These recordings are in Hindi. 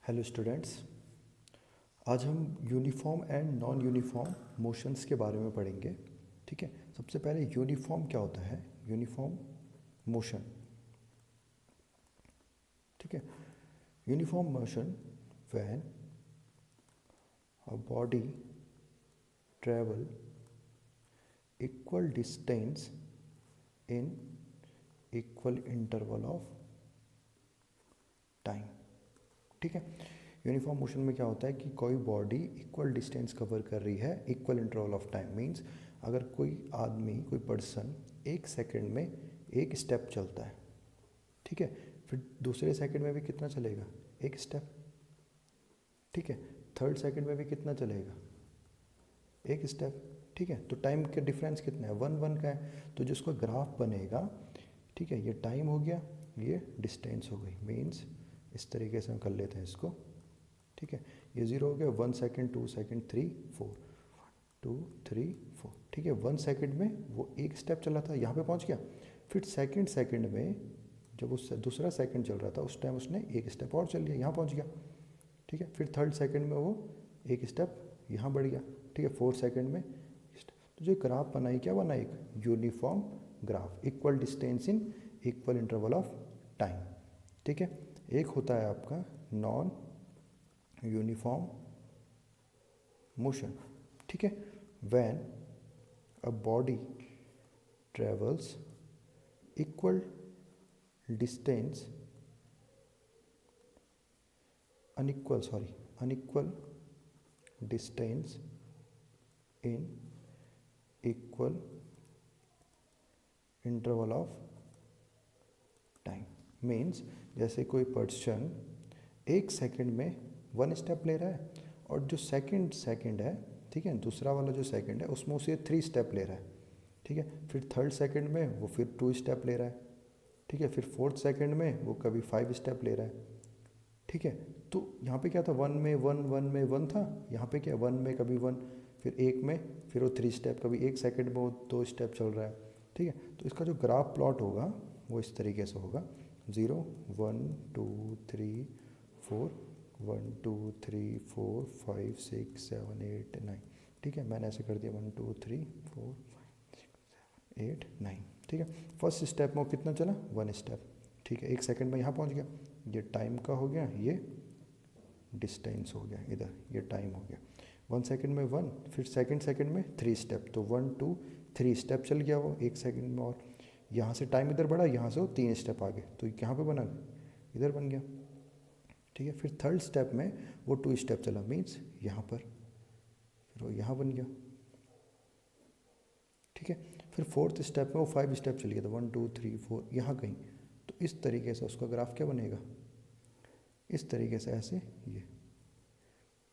हेलो स्टूडेंट्स, आज हम uniform and non uniform motions के बारे में पढ़ेंगे। ठीक है, सबसे पहले यूनिफॉर्म क्या होता है? Uniform motion. ठीक है, uniform motion when a body travel equal distance in equal interval of time. ठीक है, यूनिफॉर्म मोशन में क्या होता है कि कोई बॉडी इक्वल डिस्टेंस कवर कर रही है equal interval of time. Means अगर कोई आदमी, कोई पर्सन एक सेकंड में एक स्टेप चलता है, ठीक है, फिर दूसरे सेकंड में भी कितना चलेगा? एक स्टेप। ठीक है, थर्ड सेकंड में भी कितना चलेगा? एक स्टेप। ठीक है, तो टाइम का डिफरेंस कितना है? 1 1 का है। तो जिसका ग्राफ बनेगा, ठीक है, ये टाइम हो गया, ये डिस्टेंस हो गई। मीन्स इस तरीके से हम कर लेते हैं इसको। ठीक है, ये 0 हो गया, 1 सेकेंड, 2 सेकेंड, 3 4, 2 3 4। ठीक है, 1 सेकेंड में वो एक स्टेप चला था, यहाँ पे पहुँच गया। फिर सेकेंड में जब उस दूसरा सेकेंड चल रहा था उस टाइम उसने एक स्टेप और चल लिया, यहाँ पहुँच गया। ठीक है, फिर थर्ड सेकेंड में वो एक स्टेप यहाँ बढ़ गया। ठीक है, फोर्थ सेकेंड में। तो जो ग्राफ बनाई, क्या बना? एक uniform graph, equal distance in equal interval of time. ठीक है, एक होता है आपका नॉन यूनिफॉर्म मोशन। ठीक है, when a body travels equal distance unequal distance in equal interval of time। Means जैसे कोई पर्सन एक सेकंड में 1 स्टेप ले रहा है और जो सेकंड है, ठीक है, दूसरा वाला जो सेकंड है उसमें उसे 3 स्टेप ले रहा है। ठीक है, फिर थर्ड सेकंड में वो फिर 2 स्टेप ले रहा है। ठीक है, फिर फोर्थ सेकंड में वो कभी 5 स्टेप ले रहा है। ठीक है, तो यहाँ पे क्या था? 1 में 1 था, यहाँ पे क्या 1 में कभी 1, फिर 1 में फिर वो 3 स्टेप, कभी 1 सेकंड में वो 2 स्टेप चल रहा है। ठीक है, तो इसका जो ग्राफ प्लॉट होगा वो इस तरीके से होगा, 0 1 2 3 4, 1 2 3 4 5 6 7 8 9। ठीक है, मैंने ऐसे कर दिया 1 2 3 4 5 6 7 8 9। ठीक है, फर्स्ट स्टेप में वो कितना चला? 1 स्टेप। ठीक है, 1 सेकंड में यहाँ पहुँच गया। ये टाइम का हो गया, ये डिस्टेंस हो गया, इधर ये टाइम हो गया। 1 सेकंड में 1, फिर सेकंड में 3 स्टेप, तो 1 2 3 स्टेप चल गया वो 1 सेकंड में। और यहाँ से टाइम इधर बढ़ा, यहाँ से वो 3 स्टेप आगे, तो यहाँ पे बना, इधर बन गया। ठीक है, फिर थर्ड स्टेप में वो 2 स्टेप चला, मीन्स यहाँ पर, फिर वो यहाँ बन गया। ठीक है, फिर फोर्थ स्टेप में वो 5 स्टेप चल गया था, 1 2 3 4 यहाँ कहीं। तो इस तरीके से उसका ग्राफ क्या बनेगा? इस तरीके से, ऐसे ये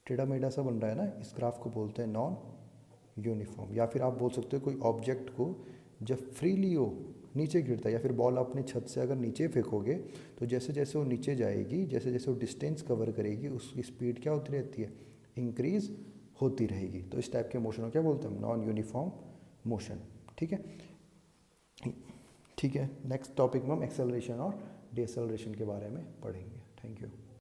टेढ़ा मेढ़ा सा बन रहा है ना, इस ग्राफ को बोलते हैं नॉन यूनिफॉर्म। या फिर आप बोल सकते हो कोई ऑब्जेक्ट को जब फ्रीली हो नीचे गिरता है, या फिर बॉल अपने छत से अगर नीचे फेंकोगे तो जैसे जैसे वो नीचे जाएगी, जैसे जैसे वो डिस्टेंस कवर करेगी, उसकी स्पीड क्या होती रहती है? इंक्रीज होती रहेगी। तो इस टाइप के मोशन को क्या बोलते हैं? Non uniform motion. ठीक है, ठीक है, नेक्स्ट टॉपिक में हम एक्सेलरेशन और डिएक्सेलरेशन के बारे में पढ़ेंगे। Thank you.